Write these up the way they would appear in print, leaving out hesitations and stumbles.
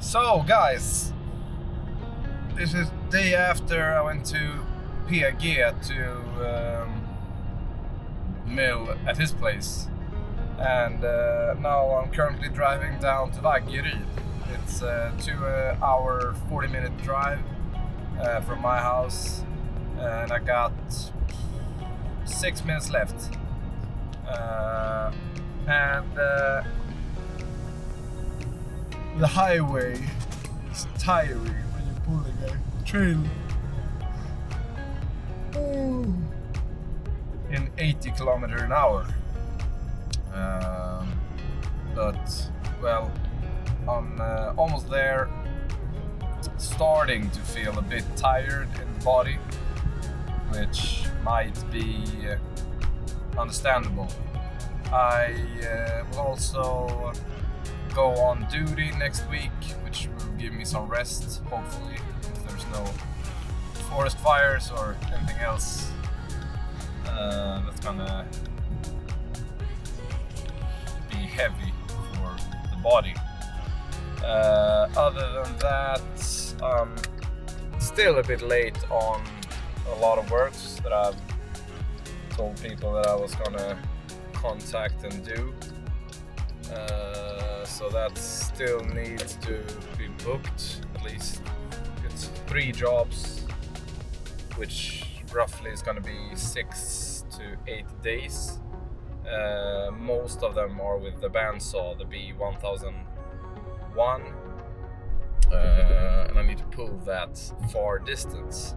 So guys, this is day after I went to PAG to mill at his place, and now I'm currently driving down to Vaggeryd. It's a 2 hour 40-minute drive from my house, and I got 6 minutes left, and the highway is tiring when you're pulling a trail in 80 kilometers an hour. But well, I'm almost there, starting to feel a bit tired in the body, which might be understandable. I will also go on duty next week, which will give me some rest, hopefully, if there's no forest fires or anything else that's gonna be heavy for the body. Other than that, I'm still a bit late on a lot of works that I've told people that I was gonna contact and do. So that still needs to be booked. At least it's 3 jobs, which roughly is going to be 6 to 8 days. Most of them are with the bandsaw, the B1001, and I need to pull that far distance.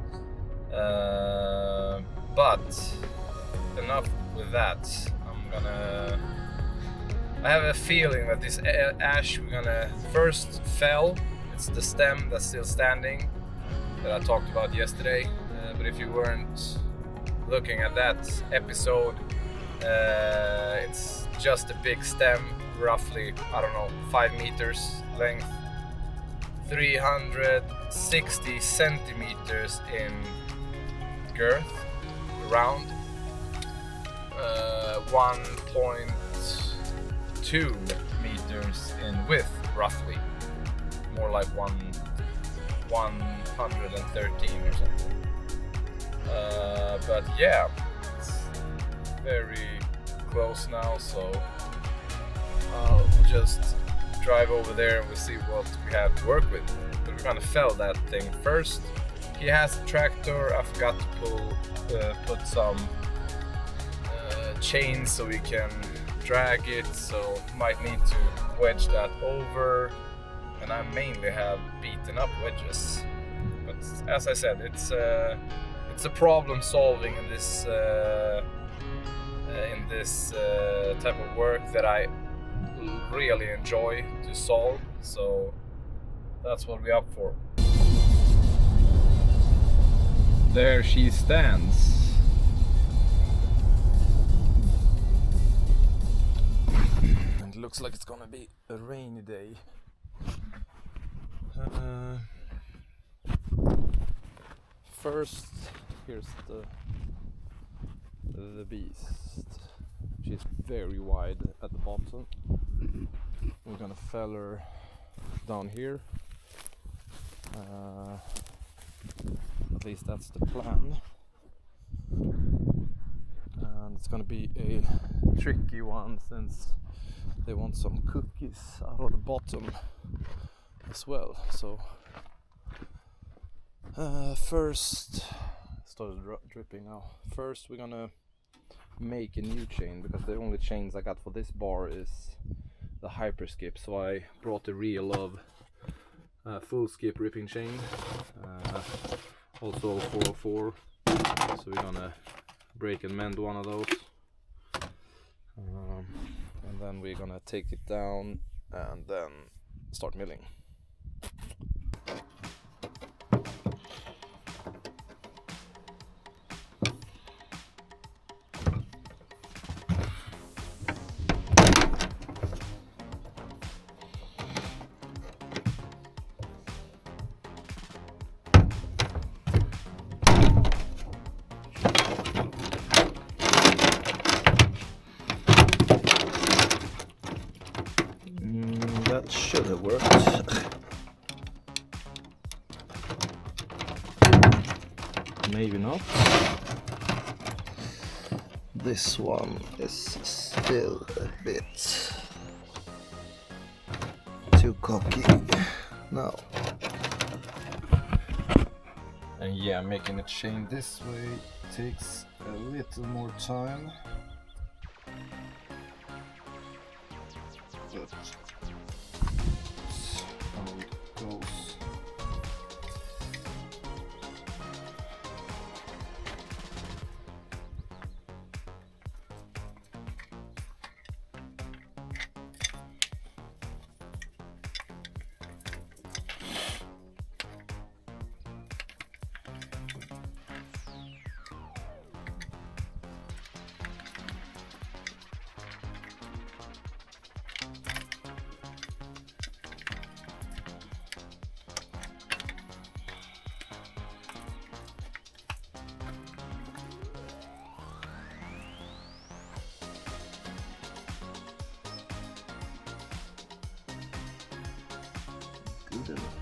But enough with that. I have a feeling that this ash we're gonna first fell. It's the stem that's still standing that I talked about yesterday. But if you weren't looking at that episode, it's just a big stem, roughly, 5 meters length, 360 centimeters in girth, round, 1.2 meters in width, roughly, more like 113 or something. But yeah, it's very close now, so I'll just drive over there and we'll see what we have to work with. But we're gonna fell that thing first. He has a tractor. I forgot to put some chains so we can drag it, so might need to wedge that over, and I mainly have beaten up wedges. But as I said, it's a problem solving in this type of work that I really enjoy to solve, so that's what we're up for. There she stands. Looks like it's gonna be a rainy day. First, here's the beast. She's very wide at the bottom. We're gonna fell her down here. At least that's the plan. And it's gonna be a tricky one since they want some cookies out of the bottom as well. So first, started dripping now. First we're gonna make a new chain, because the only chains I got for this bar is the hyper skip. So I brought a reel of full skip ripping chain, also 404. So we're gonna break and mend one of those. And then we're gonna take it down and then start milling. That should have worked. maybe not. This one is still a bit too cocky. No. And yeah, making a chain this way takes a little more time. But that's how it goes. Good enough.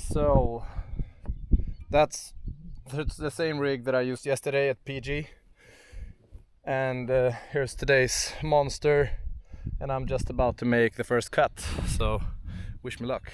So that's the same rig that I used yesterday at PG, and here's today's monster, and I'm just about to make the first cut, so wish me luck.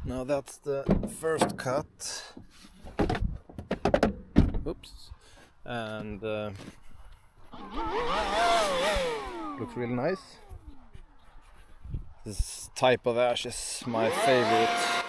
Now that's the first cut. Oops. And looks really nice. This type of ash is my favorite.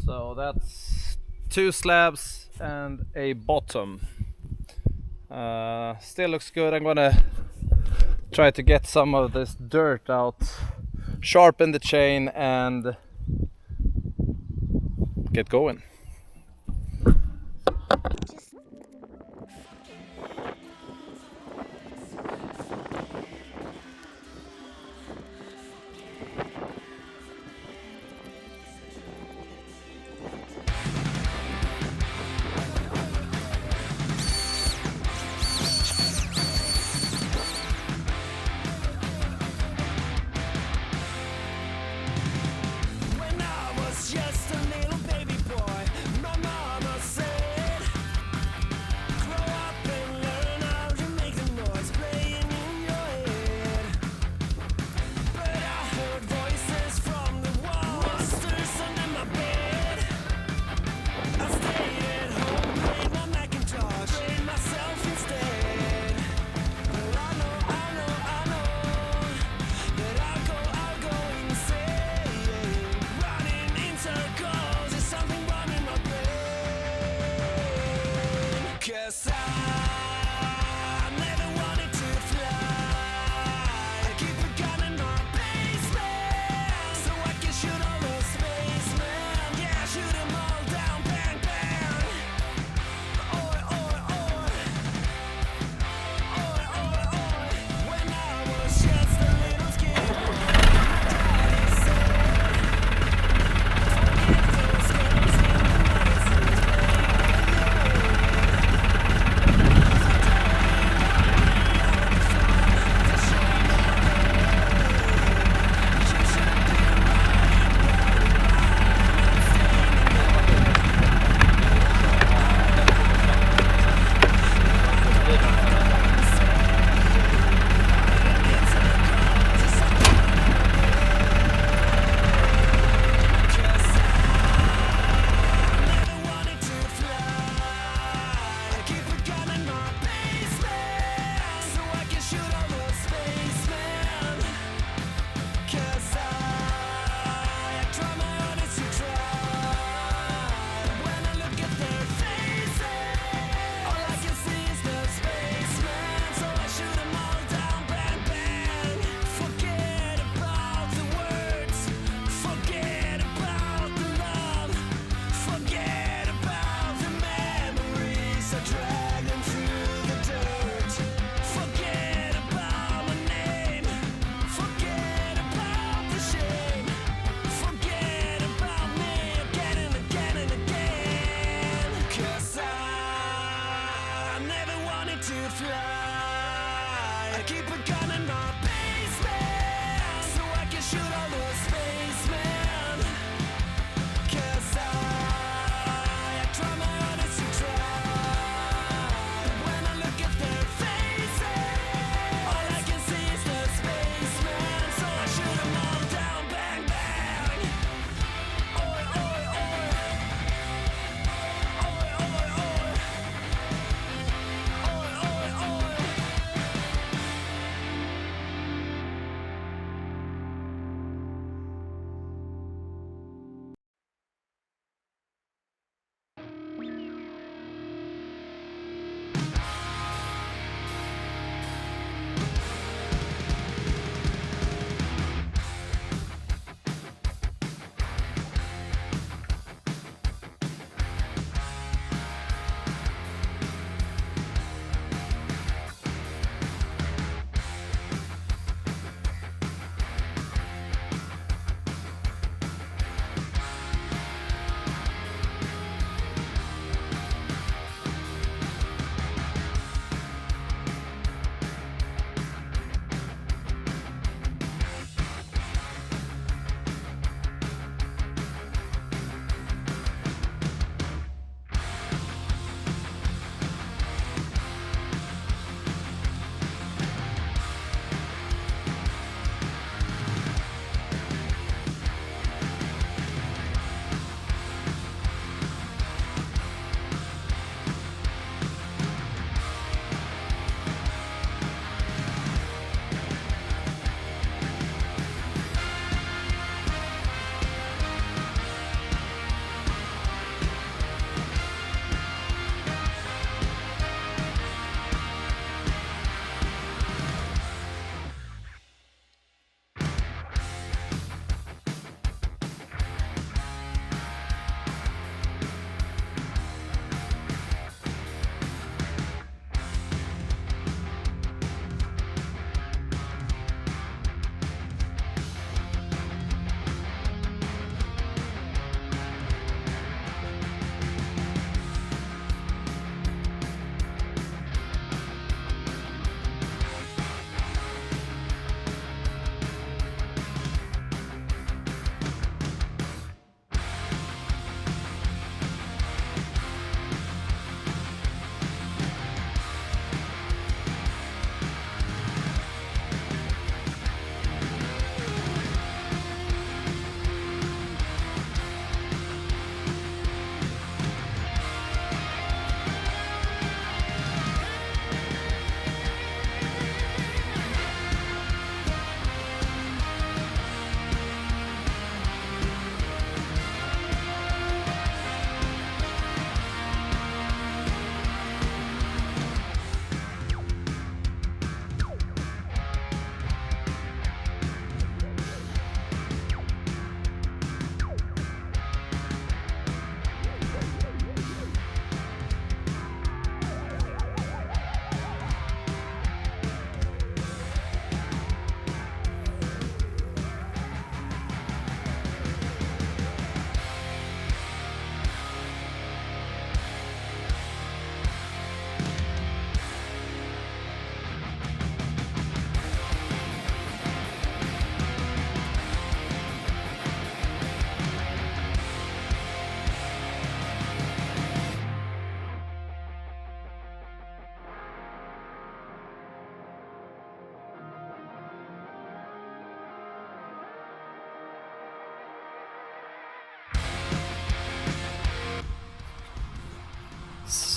So that's 2 slabs and a bottom. Still looks good. I'm gonna try to get some of this dirt out, sharpen the chain, and get going. When I was just a little baby boy, my mama said,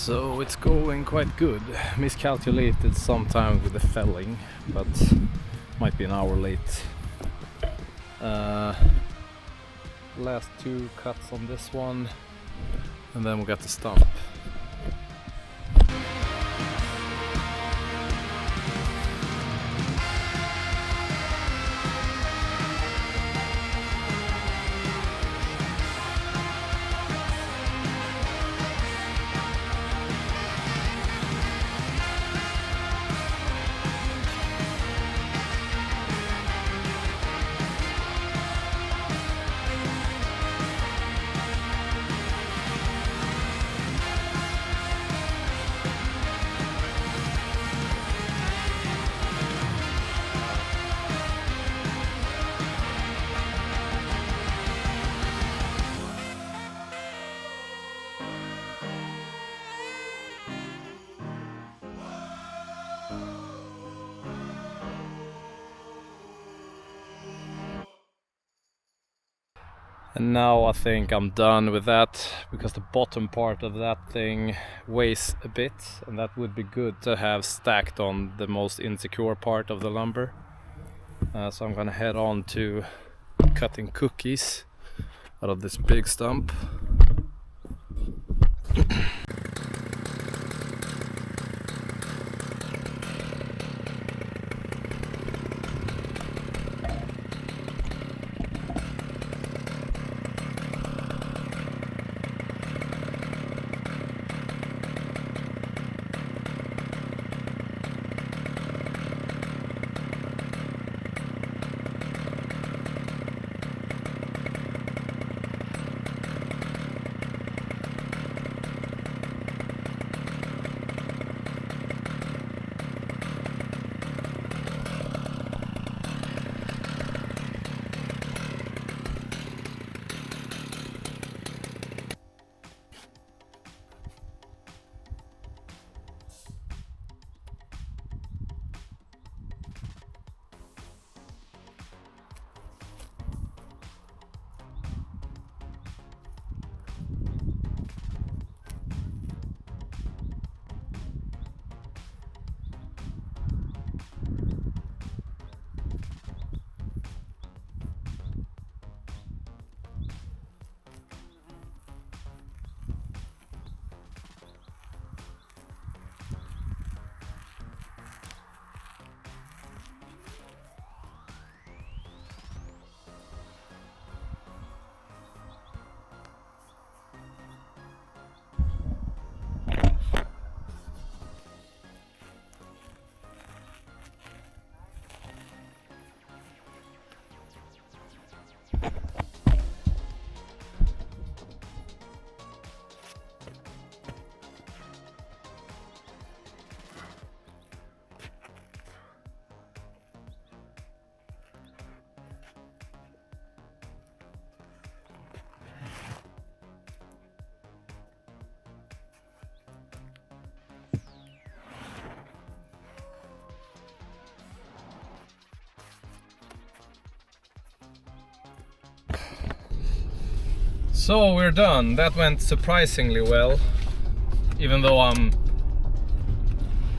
So it's going quite good. Miscalculated sometime with the felling, but might be an hour late. Last 2 cuts on this one, and then we got the stump. And now I think I'm done with that, because the bottom part of that thing weighs a bit, and that would be good to have stacked on the most insecure part of the lumber. So I'm gonna head on to cutting cookies out of this big stump. So we're done. That went surprisingly well, even though I'm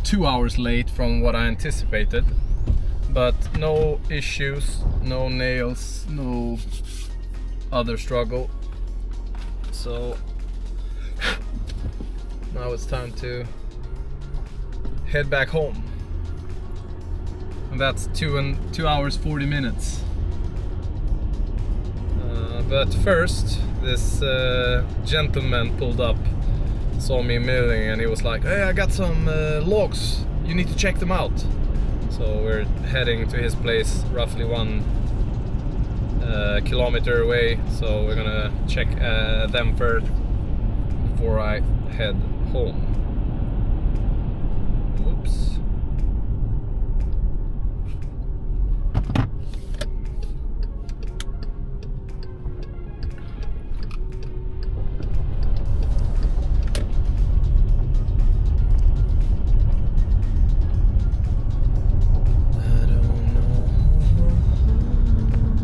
2 hours late from what I anticipated. But no issues, no nails, no other struggle. So now it's time to head back home. And that's 2 hours 40 minutes. But first, this gentleman pulled up, saw me milling, and he was like, "Hey, I got some logs, you need to check them out." So we're heading to his place, roughly 1 kilometer away, so we're gonna check them first before I head home.